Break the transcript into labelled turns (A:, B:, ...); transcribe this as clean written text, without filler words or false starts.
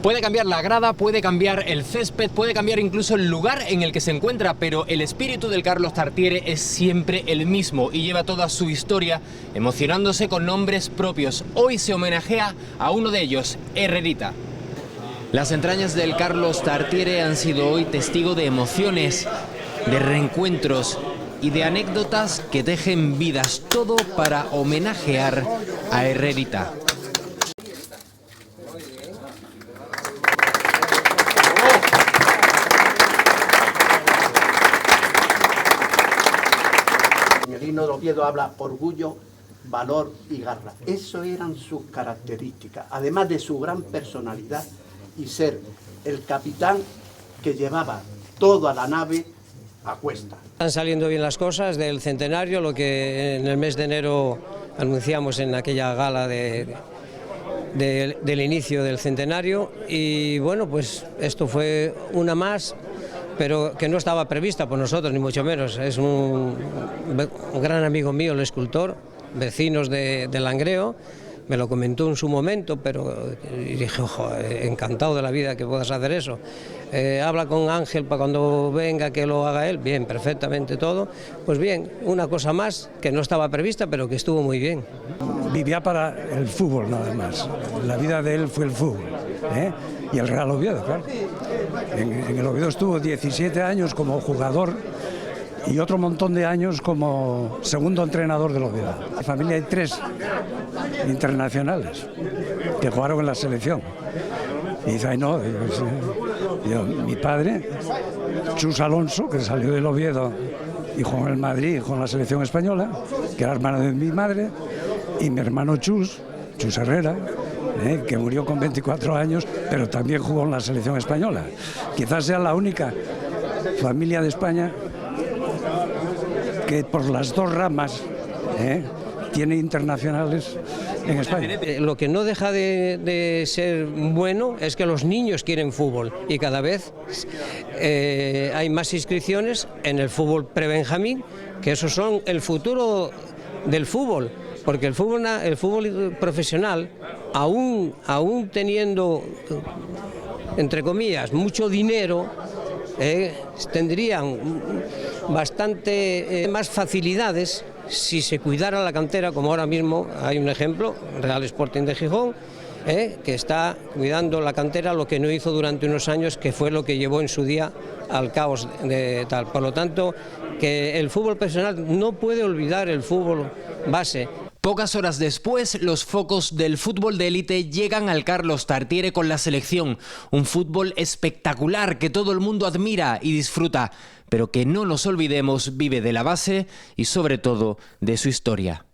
A: Puede cambiar la grada, puede cambiar el césped, puede cambiar incluso el lugar en el que se encuentra, pero el espíritu del Carlos Tartiere es siempre el mismo y lleva toda su historia emocionándose con nombres propios. Hoy se homenajea a uno de ellos, Herrerita. Las entrañas del Carlos Tartiere han sido hoy testigo de emociones, de reencuentros y de anécdotas que tejen vidas, todo para homenajear a Herrerita.
B: Lino de Oviedo habla orgullo, valor y garra. Eso eran sus características, además de su gran personalidad y ser el capitán que llevaba toda la nave a cuesta.
C: Están saliendo bien las cosas del centenario, lo que en el mes de enero anunciamos en aquella gala del inicio del centenario, y bueno, pues esto fue una más, pero que no estaba prevista por nosotros, ni mucho menos. Es un gran amigo mío, el escultor, vecinos de Langreo, me lo comentó en su momento, pero y dije, ojo, encantado de la vida que puedas hacer eso. Habla con Ángel para cuando venga que lo haga él, bien, perfectamente todo. Pues bien, una cosa más que no estaba prevista, pero que estuvo muy bien.
D: Vivía para el fútbol nada más, la vida de él fue el fútbol, y el Real Oviedo, claro. En el Oviedo estuvo 17 años como jugador y otro montón de años como segundo entrenador del Oviedo. En mi familia hay 3 internacionales que jugaron en la selección. Y dice, ay no, mi padre, Chus Alonso, que salió del Oviedo y jugó en el Madrid y jugó en la selección española, que era hermano de mi madre, y mi hermano Chus Herrera, que murió con 24 años, pero también jugó en la selección española. Quizás sea la única familia de España que por las 2 ramas tiene internacionales en España.
C: Lo que no deja de ser bueno es que los niños quieren fútbol y cada vez hay más inscripciones en el fútbol prebenjamín, que esos son el futuro del fútbol, porque el fútbol profesional, aún teniendo, entre comillas, mucho dinero, tendrían bastante más facilidades si se cuidara la cantera, como ahora mismo hay un ejemplo, Real Sporting de Gijón, que está cuidando la cantera, lo que no hizo durante unos años, que fue lo que llevó en su día al caos de tal. Por lo tanto, que el fútbol profesional no puede olvidar el fútbol base.
A: Pocas horas después, los focos del fútbol de élite llegan al Carlos Tartiere con la selección. Un fútbol espectacular que todo el mundo admira y disfruta, pero que no nos olvidemos vive de la base y sobre todo de su historia.